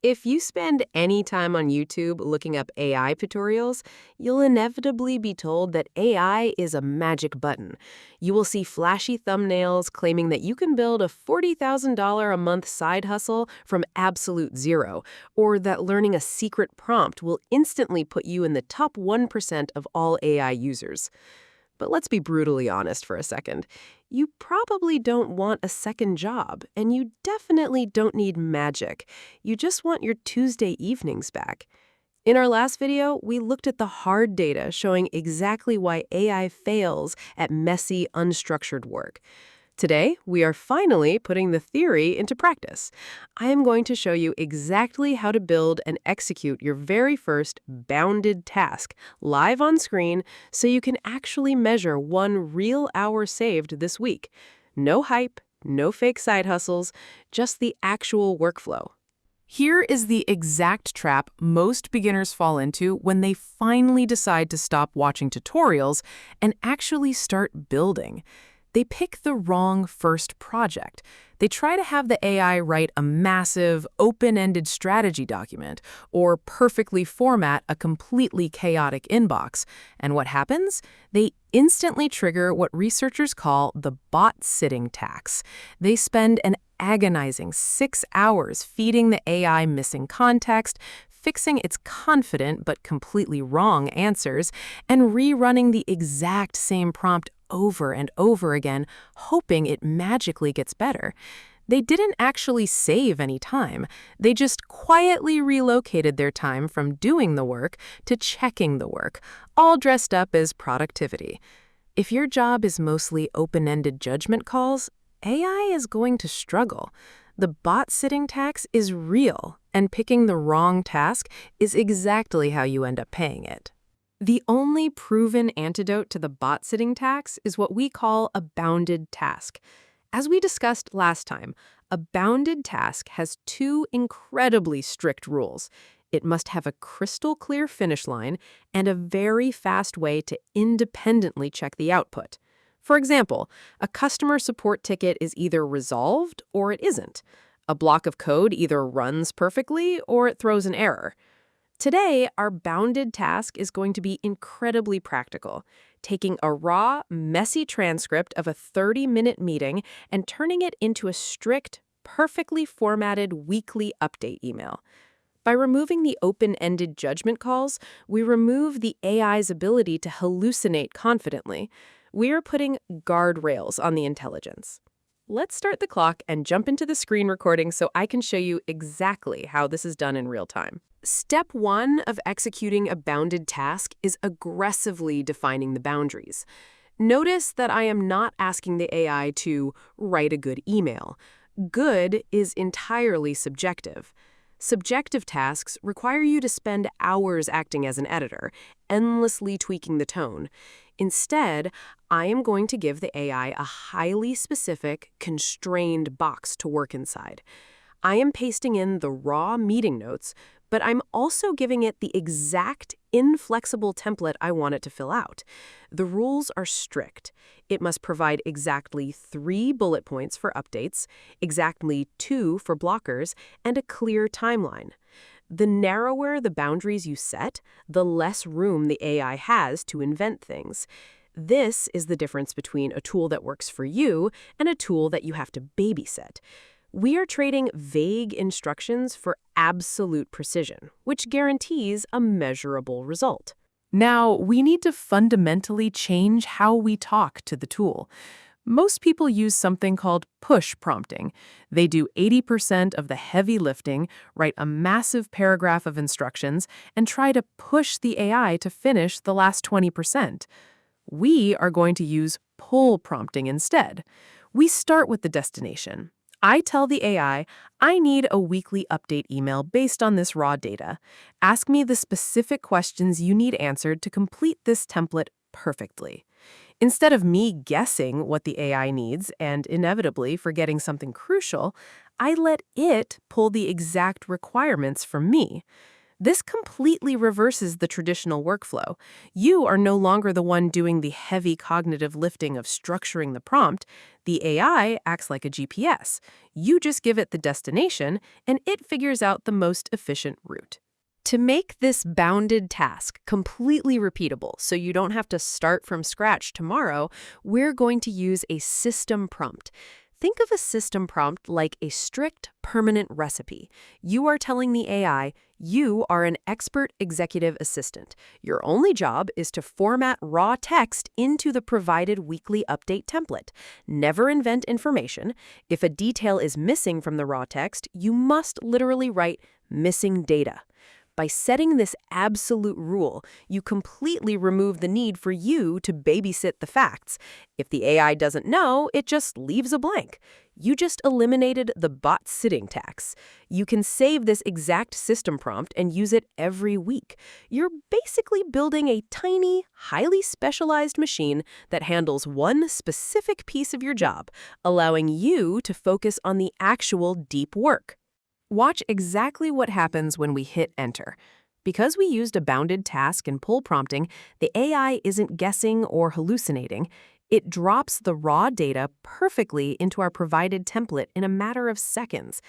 If you spend any time on YouTube looking up AI tutorials, you'll inevitably be told that AI is a magic button. You will see flashy thumbnails claiming that you can build a $40,000 a month side hustle from absolute zero, or that learning a secret prompt will instantly put you in the top 1% of all AI users. But let's be brutally honest for a second. You probably don't want a second job, and you definitely don't need magic. You just want your Tuesday evenings back. In our last video, we looked at the hard data showing exactly why AI fails at messy, unstructured work. Today, we are finally putting the theory into practice. I am going to show you exactly how to build and execute your very first bounded task live on screen so you can actually measure 1 real hour saved this week. No hype, no fake side hustles, just the actual workflow. Here is the exact trap most beginners fall into when they finally decide to stop watching tutorials and actually start building. They pick the wrong first project. They try to have the AI write a massive, open-ended strategy document or perfectly format a completely chaotic inbox. And what happens? They instantly trigger what researchers call the Botsitting Tax. They spend an agonizing 6 hours feeding the AI missing context, fixing its confident but completely wrong answers, and rerunning the exact same prompt over and over again, hoping it magically gets better. They didn't actually save any time. They just quietly relocated their time from doing the work to checking the work, all dressed up as productivity. If your job is mostly open-ended judgment calls, AI is going to struggle. The bot-sitting tax is real, and picking the wrong task is exactly how you end up paying it. The only proven antidote to the bot-sitting tax is what we call a bounded task. As we discussed last time, a bounded task has 2 incredibly strict rules. It must have a crystal clear finish line and a very fast way to independently check the output. For example, a customer support ticket is either resolved or it isn't. A block of code either runs perfectly or it throws an error. Today, our bounded task is going to be incredibly practical, taking a raw, messy transcript of a 30-minute meeting and turning it into a strict, perfectly formatted weekly update email. By removing the open-ended judgment calls, we remove the AI's ability to hallucinate confidently. We are putting guardrails on the intelligence. Let's start the clock and jump into the screen recording so I can show you exactly how this is done in real time. Step 1 of executing a bounded task is aggressively defining the boundaries. Notice that I am not asking the AI to write a good email. Good is entirely subjective. Subjective tasks require you to spend hours acting as an editor, endlessly tweaking the tone. Instead, I am going to give the AI a highly specific, constrained box to work inside. I am pasting in the raw meeting notes, but I'm also giving it the exact inflexible template I want it to fill out. The rules are strict. It must provide exactly 3 bullet points for updates, exactly 2 for blockers, and a clear timeline. The narrower the boundaries you set, the less room the AI has to invent things. This is the difference between a tool that works for you and a tool that you have to babysit. We are trading vague instructions for absolute precision, which guarantees a measurable result. Now, we need to fundamentally change how we talk to the tool. Most people use something called push prompting. They do 80% of the heavy lifting, write a massive paragraph of instructions, and try to push the AI to finish the last 20%. We are going to use pull prompting instead. We start with the destination. I tell the AI, I need a weekly update email based on this raw data. Ask me the specific questions you need answered to complete this template perfectly. Instead of me guessing what the AI needs and inevitably forgetting something crucial, I let it pull the exact requirements from me. This completely reverses the traditional workflow. You are no longer the one doing the heavy cognitive lifting of structuring the prompt. The AI acts like a GPS. You just give it the destination, and it figures out the most efficient route. To make this bounded task completely repeatable so you don't have to start from scratch tomorrow, we're going to use a system prompt. Think of a system prompt like a strict, permanent recipe. You are telling the AI, you are an expert executive assistant. Your only job is to format raw text into the provided weekly update template. Never invent information. If a detail is missing from the raw text, you must literally write missing data. By setting this absolute rule, you completely remove the need for you to babysit the facts. If the AI doesn't know, it just leaves a blank. You just eliminated the Botsitting Tax. You can save this exact system prompt and use it every week. You're basically building a tiny, highly specialized machine that handles one specific piece of your job, allowing you to focus on the actual deep work. Watch exactly what happens when we hit enter. Because we used a bounded task and pull prompting, the AI isn't guessing or hallucinating. It drops the raw data perfectly into our provided template in a matter of seconds.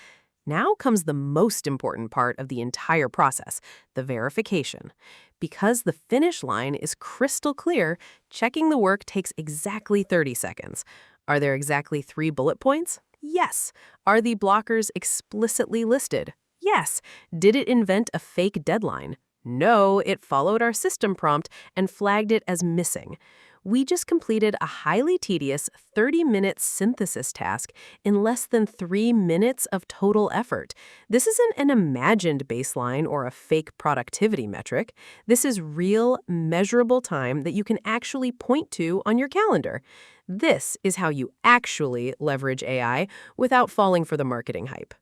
Now comes the most important part of the entire process, the verification. Because the finish line is crystal clear, checking the work takes exactly 30 seconds. Are there exactly 3 bullet points? Yes. Are the blockers explicitly listed? Yes. Did it invent a fake deadline? No, it followed our system prompt and flagged it as missing. We just completed a highly tedious 30-minute synthesis task in less than 3 minutes of total effort. This isn't an imagined baseline or a fake productivity metric. This is real, measurable time that you can actually point to on your calendar. This is how you actually leverage AI without falling for the marketing hype.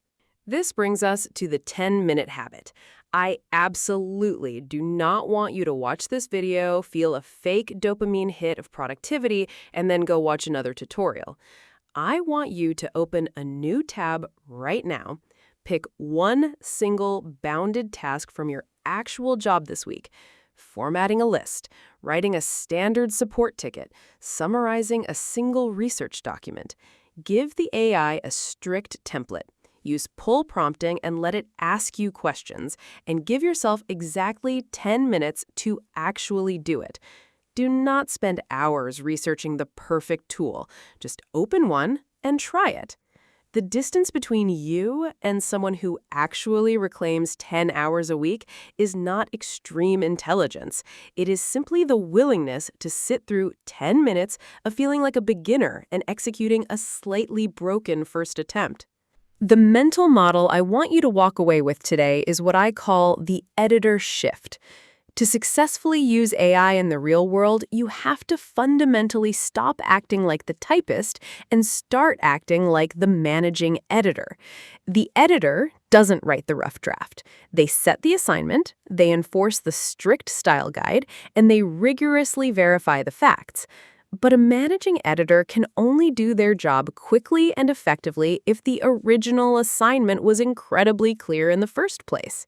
This brings us to the 10-minute habit. I absolutely do not want you to watch this video, feel a fake dopamine hit of productivity, and then go watch another tutorial. I want you to open a new tab right now, pick one single bounded task from your actual job this week. Formatting a list, writing a standard support ticket, summarizing a single research document. Give the AI a strict template. Use pull prompting and let it ask you questions, and give yourself exactly 10 minutes to actually do it. Do not spend hours researching the perfect tool. Just open one and try it. The distance between you and someone who actually reclaims 10 hours a week is not extreme intelligence. It is simply the willingness to sit through 10 minutes of feeling like a beginner and executing a slightly broken first attempt. The mental model I want you to walk away with today is what I call the editor shift. To successfully use AI in the real world, you have to fundamentally stop acting like the typist and start acting like the managing editor. The editor doesn't write the rough draft. They set the assignment, they enforce the strict style guide, and they rigorously verify the facts. But a managing editor can only do their job quickly and effectively if the original assignment was incredibly clear in the first place.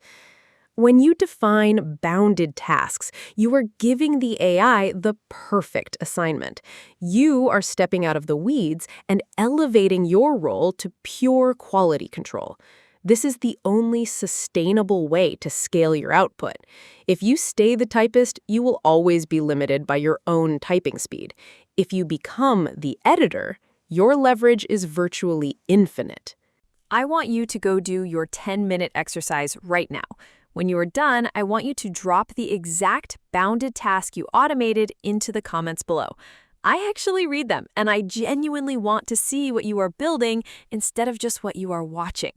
When you define bounded tasks, you are giving the AI the perfect assignment. You are stepping out of the weeds and elevating your role to pure quality control. This is the only sustainable way to scale your output. If you stay the typist, you will always be limited by your own typing speed. If you become the editor, your leverage is virtually infinite. I want you to go do your 10-minute exercise right now. When you are done, I want you to drop the exact bounded task you automated into the comments below. I actually read them, and I genuinely want to see what you are building instead of just what you are watching.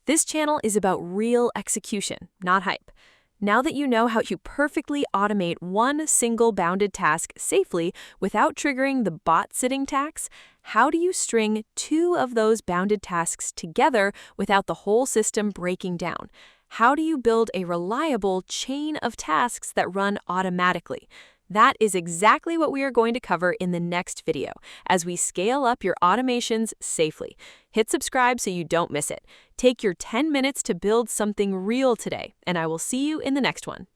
This channel is about real execution, not hype. Now that you know how to perfectly automate one single bounded task safely without triggering the Botsitting Tax, how do you string 2 of those bounded tasks together without the whole system breaking down? How do you build a reliable chain of tasks that run automatically? That is exactly what we are going to cover in the next video as we scale up your automations safely. Hit subscribe so you don't miss it. Take your 10 minutes to build something real today, and I will see you in the next one.